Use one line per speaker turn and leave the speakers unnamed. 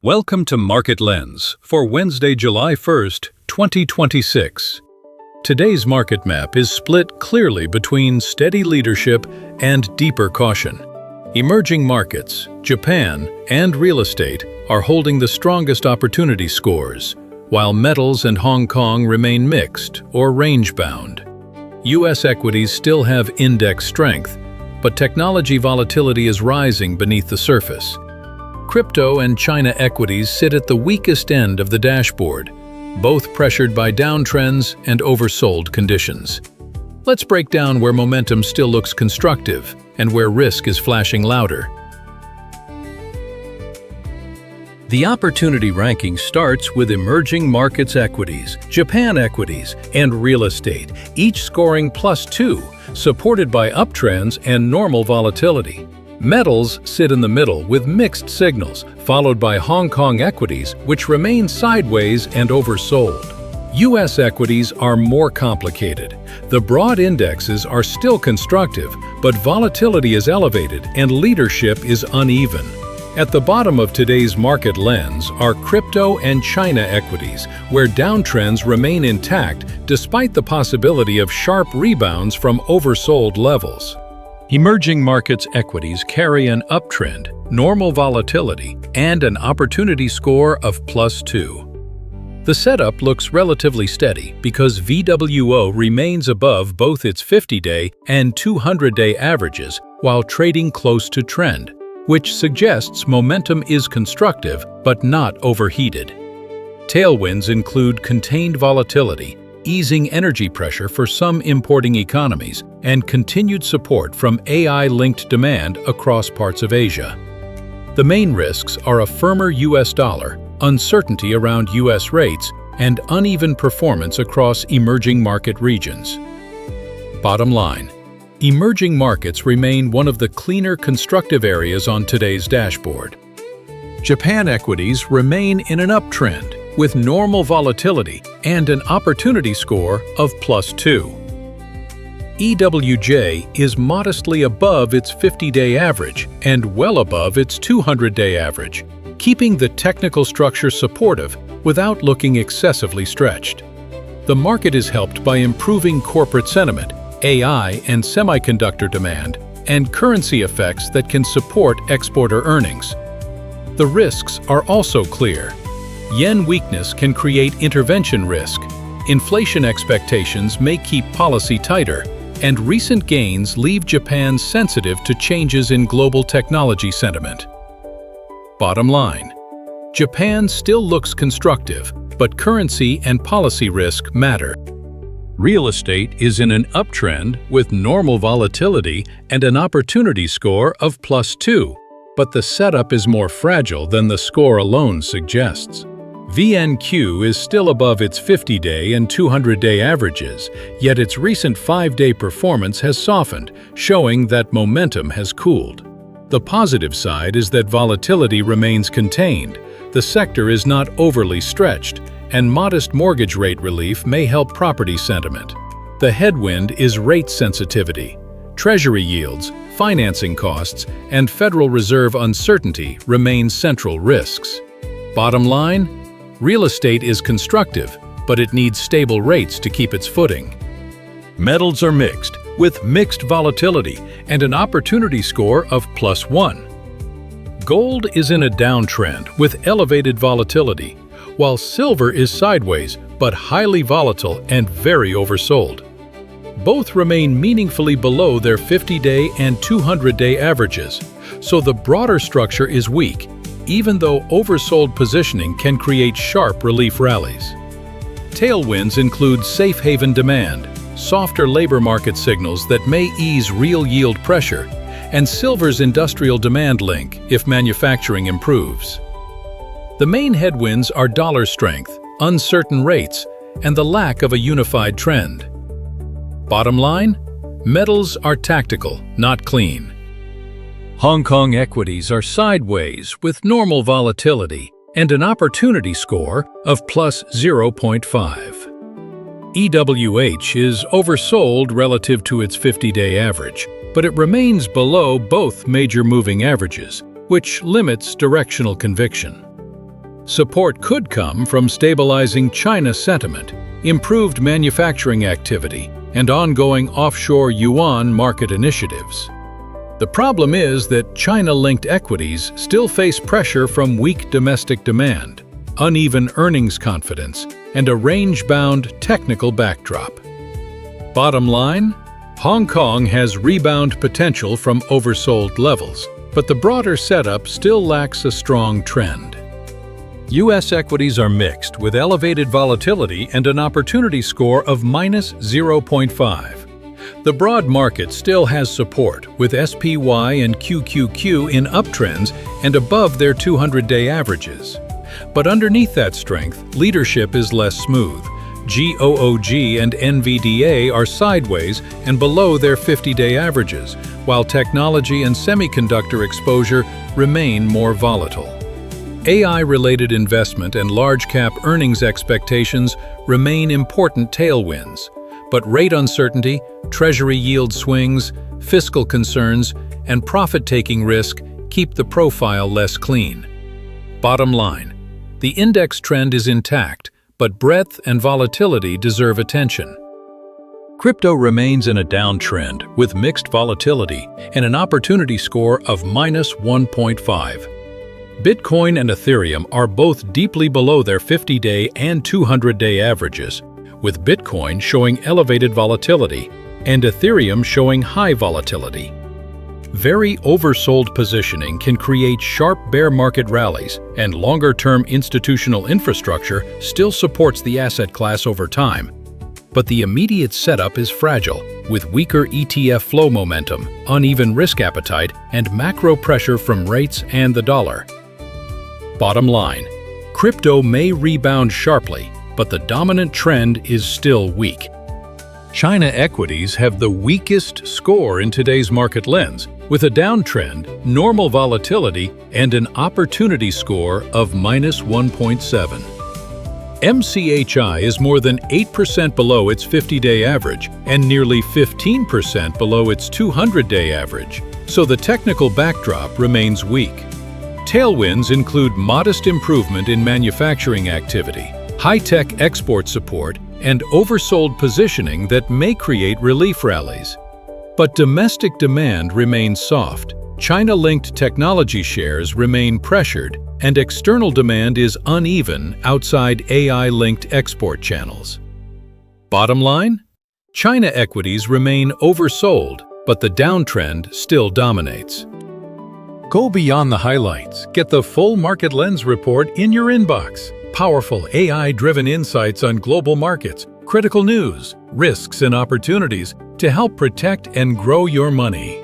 Welcome to Market Lens for Wednesday, July 1st, 2026. Today's market map is split clearly between steady leadership and deeper caution. Emerging markets, Japan, and real estate are holding the strongest opportunity scores, while metals and Hong Kong remain mixed or range-bound. U.S. equities still have index strength, but technology volatility is rising beneath the surface. Crypto and China equities sit at the weakest end of the dashboard, both pressured by downtrends and oversold conditions. Let's break down where momentum still looks constructive and where risk is flashing louder. The opportunity ranking starts with emerging markets equities, Japan equities, and real estate, each scoring +2, supported by uptrends and normal volatility. Metals sit in the middle with mixed signals, followed by Hong Kong equities, which remain sideways and oversold. U.S. equities are more complicated. The broad indexes are still constructive, but volatility is elevated and leadership is uneven. At the bottom of today's market lens are crypto and China equities, where downtrends remain intact despite the possibility of sharp rebounds from oversold levels. Emerging markets equities carry an uptrend, normal volatility, and an opportunity score of +2. The setup looks relatively steady because VWO remains above both its 50-day and 200-day averages while trading close to trend, which suggests momentum is constructive but not overheated. Tailwinds include contained volatility, easing energy pressure for some importing economies, and continued support from AI-linked demand across parts of Asia. The main risks are a firmer U.S. dollar, uncertainty around U.S. rates, and uneven performance across emerging market regions. Bottom line, emerging markets remain one of the cleaner constructive areas on today's dashboard. Japan equities remain in an uptrend, with normal volatility and an opportunity score of +2. EWJ is modestly above its 50-day average and well above its 200-day average, keeping the technical structure supportive without looking excessively stretched. The market is helped by improving corporate sentiment, AI and semiconductor demand, and currency effects that can support exporter earnings. The risks are also clear. Yen weakness can create intervention risk, inflation expectations may keep policy tighter, and recent gains leave Japan sensitive to changes in global technology sentiment. Bottom line, Japan still looks constructive, but currency and policy risk matter. Real estate is in an uptrend with normal volatility and an opportunity score of +2, but the setup is more fragile than the score alone suggests. VNQ is still above its 50-day and 200-day averages, yet its recent 5-day performance has softened, showing that momentum has cooled. The positive side is that volatility remains contained, the sector is not overly stretched, and modest mortgage rate relief may help property sentiment. The headwind is rate sensitivity. Treasury yields, financing costs, and Federal Reserve uncertainty remain central risks. Bottom line, real estate is constructive, but it needs stable rates to keep its footing. Metals are mixed, with mixed volatility and an opportunity score of +1. Gold is in a downtrend with elevated volatility, while silver is sideways but highly volatile and very oversold. Both remain meaningfully below their 50-day and 200-day averages, so the broader structure is weak, even though oversold positioning can create sharp relief rallies. Tailwinds include safe haven demand, softer labor market signals that may ease real yield pressure, and silver's industrial demand link if manufacturing improves. The main headwinds are dollar strength, uncertain rates, and the lack of a unified trend. Bottom line, metals are tactical, not clean. Hong Kong equities are sideways with normal volatility and an opportunity score of +0.5. EWH is oversold relative to its 50-day average, but it remains below both major moving averages, which limits directional conviction. Support could come from stabilizing China sentiment, improved manufacturing activity, and ongoing offshore yuan market initiatives. The problem is that China-linked equities still face pressure from weak domestic demand, uneven earnings confidence, and a range-bound technical backdrop. Bottom line, Hong Kong has rebound potential from oversold levels, but the broader setup still lacks a strong trend. U.S. equities are mixed with elevated volatility and an opportunity score of -0.5. The broad market still has support, with SPY and QQQ in uptrends and above their 200-day averages. But underneath that strength, leadership is less smooth. GOOG and NVDA are sideways and below their 50-day averages, while technology and semiconductor exposure remain more volatile. AI-related investment and large-cap earnings expectations remain important tailwinds, but rate uncertainty, treasury yield swings, fiscal concerns, and profit-taking risk keep the profile less clean. Bottom line, the index trend is intact, but breadth and volatility deserve attention. Crypto remains in a downtrend with mixed volatility and an opportunity score of -1.5. Bitcoin and Ethereum are both deeply below their 50-day and 200-day averages, with Bitcoin showing elevated volatility and Ethereum showing high volatility. Very oversold positioning can create sharp bear market rallies, and longer-term institutional infrastructure still supports the asset class over time. But the immediate setup is fragile, with weaker ETF flow momentum, uneven risk appetite, and macro pressure from rates and the dollar. Bottom line, crypto may rebound sharply, but the dominant trend is still weak. China equities have the weakest score in today's market lens, with a downtrend, normal volatility, and an opportunity score of -1.7. MCHI is more than 8% below its 50-day average and nearly 15% below its 200-day average, so the technical backdrop remains weak. Tailwinds include modest improvement in manufacturing activity, high-tech export support, and oversold positioning that may create relief rallies. But domestic demand remains soft, China-linked technology shares remain pressured, and external demand is uneven outside AI-linked export channels. Bottom line? China equities remain oversold, but the downtrend still dominates. Go beyond the highlights. Get the full Market Lens report in your inbox. Powerful AI-driven insights on global markets, critical news, risks, and opportunities to help protect and grow your money.